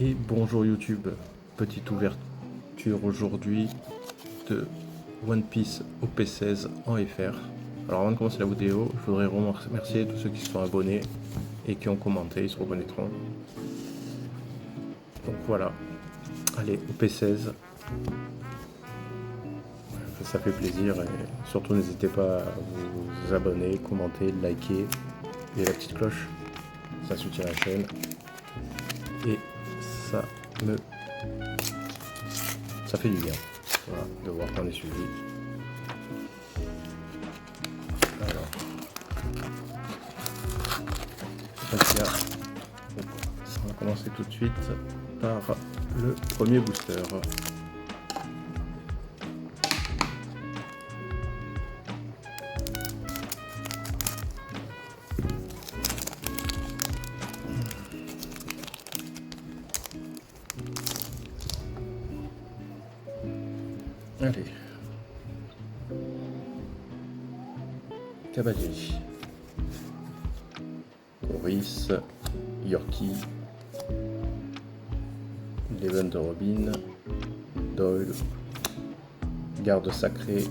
Et bonjour YouTube, petite ouverture aujourd'hui de One Piece OP16 en FR. Alors avant de commencer la vidéo, je voudrais remercier tous ceux qui se sont abonnés et qui ont commenté, ils se reconnaîtront. Donc voilà, allez OP16, ça fait plaisir et surtout n'hésitez pas à vous abonner, commenter, liker et la petite cloche, ça soutient la chaîne et ça fait du bien, voilà, de voir qu'on est suivi. Alors, on va commencer tout de suite par le premier booster. Allez. Cavalier. Coris. Yorkie. Leven de Robin. Doyle. Garde sacré.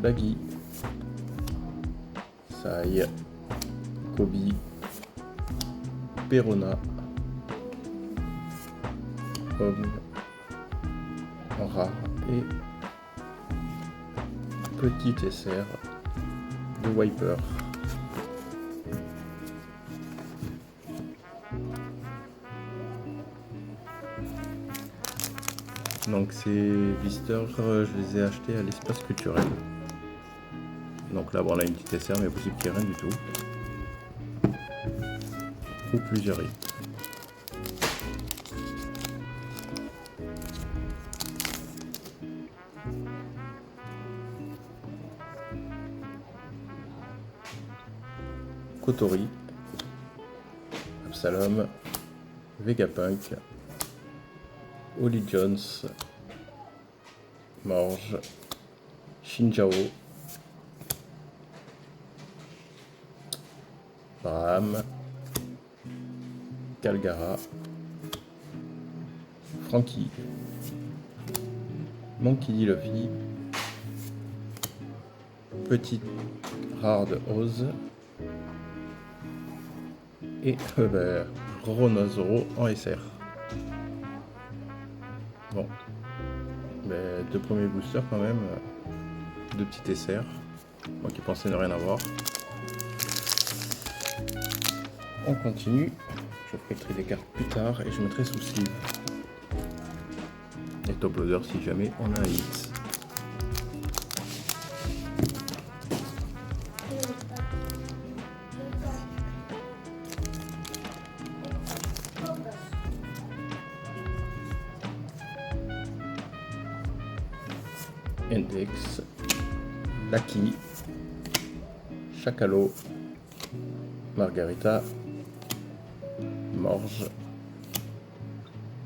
Baggy. Sai. Kobe. Perona. Homme. Rare et petit SR de Wiper. Donc ces blisters, je les ai achetés à l'espace culturel. Donc là, bon, on a une petite SR, mais possible qu'il n'y ait rien du tout. Ou plusieurs hits. Kotori, Absalom, Vegapunk, Holly Jones, Morge, Shinjao, Braham, Calgara, Frankie, Monkey D. Luffy, Petite Rare de Oz et Roronoa en SR. Bon, deux premiers boosters quand même, deux petits SR, moi qui pensais ne rien avoir. On continue, je ferai le tri des cartes plus tard et je mettrai sous sleeve. Et top loader si jamais on a un hit. Index, Lucky, Chacalo, Margarita, Morge,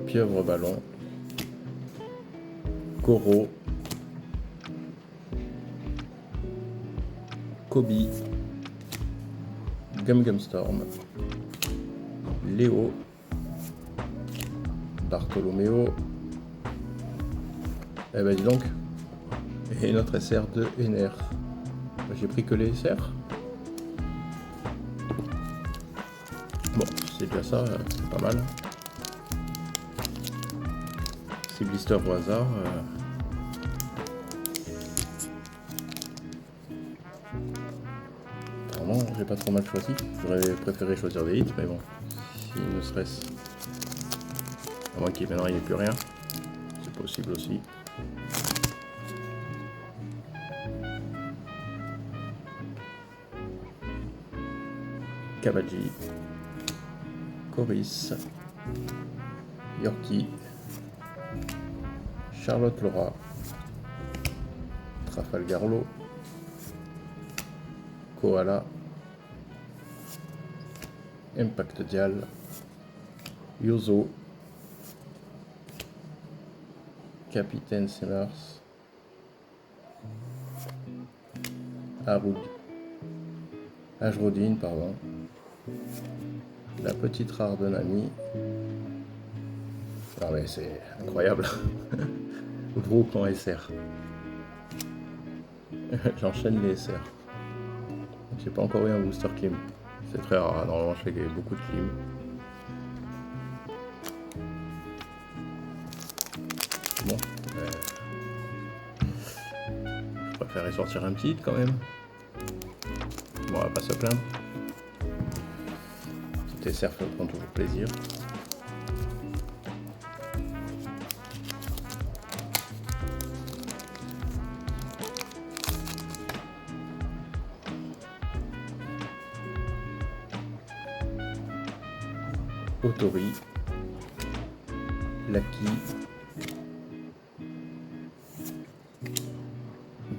Pieuvre Ballon, Goro, Kobe, Gum Storm, Léo, Bartolomeo, eh ben dis donc, et notre SR de NR. J'ai pris que les SR. Bon, c'est déjà ça, c'est pas mal. Ces blisters au hasard. Apparemment, j'ai pas trop mal choisi. J'aurais préféré choisir des hits, mais bon, si ne serait-ce. À moins qu'il maintenant il n'y ait plus rien. C'est possible aussi. Cavalry, Coris, Yorkie, Charlotte Laura, Trafalgarlo, Koala, Impact Dial, Yozo, Capitaine Semars, Ajrodine, pardon, la petite rare de Nami, Ah mais c'est incroyable. Brook en SR. J'enchaîne les SR. J'ai pas encore eu un booster clim. C'est très rare, normalement je fais beaucoup de clim. Bon, je préférerais sortir un petit quand même. Bon, on va pas se plaindre. Petit SR prend toujours plaisir. Otori, Lucky,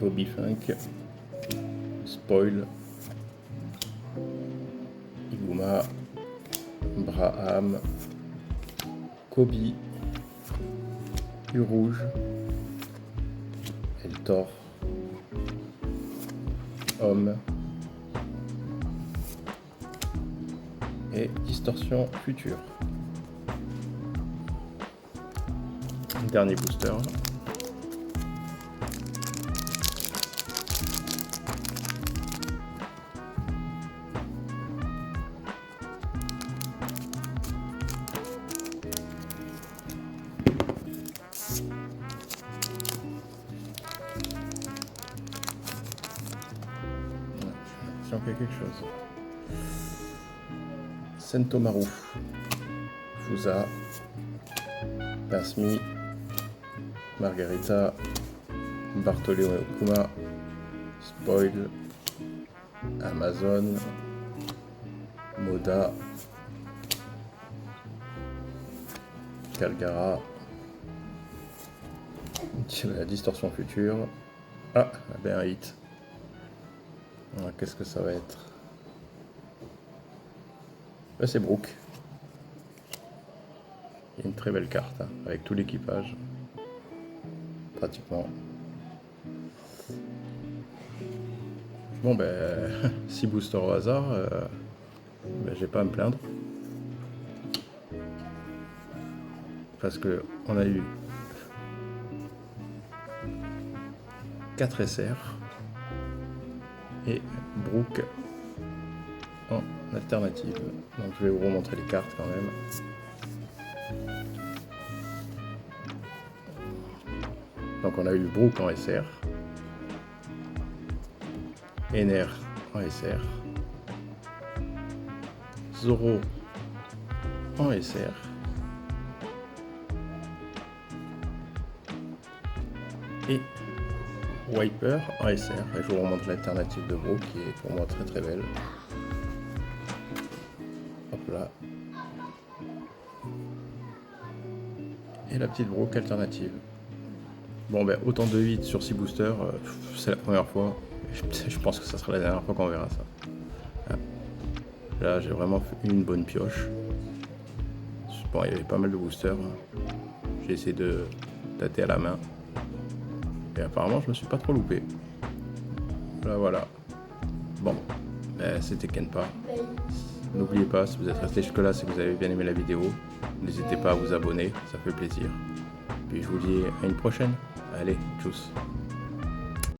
Bobby Funk, Spoil, Iguma, Braham, Kobe, U-Rouge, Eltor, Homme et Distorsion Future. Dernier booster. Si on fait quelque chose. Sentomaru, Fusa, Pasmi, Margarita, Bartolomeo Kuma, Spoil, Amazon, Moda, Calgara, la Distorsion Future. Ah, ben un hit. Qu'est-ce que ça va être? Là, c'est Brook. Il y a une très belle carte, hein, avec tout l'équipage. Pratiquement. Bon, ben, 6 boosters au hasard, ben, j'ai pas à me plaindre. Parce que on a eu 4 SR et Brook en alternative. Donc je vais vous remontrer les cartes quand même. Donc on a eu Brook en SR, Ener en SR, Zoro en SR, et Wiper en SR. Et je vous remontre l'alternative de Brook qui est pour moi très très belle. Hop là. Et la petite Brook alternative. Bon ben autant de 8 sur 6 boosters, c'est la première fois. Je pense que ça sera la dernière fois qu'on verra ça. Là j'ai vraiment fait une bonne pioche. Bon, il y avait pas mal de boosters. J'ai essayé de tâter à la main. Et apparemment je me suis pas trop loupé. Là voilà. Bon, ben, c'était Kenpa. N'oubliez pas, si vous êtes resté jusque là, si vous avez bien aimé la vidéo, n'hésitez pas à vous abonner, ça fait plaisir. Puis je vous dis à une prochaine. Allez, tchuss.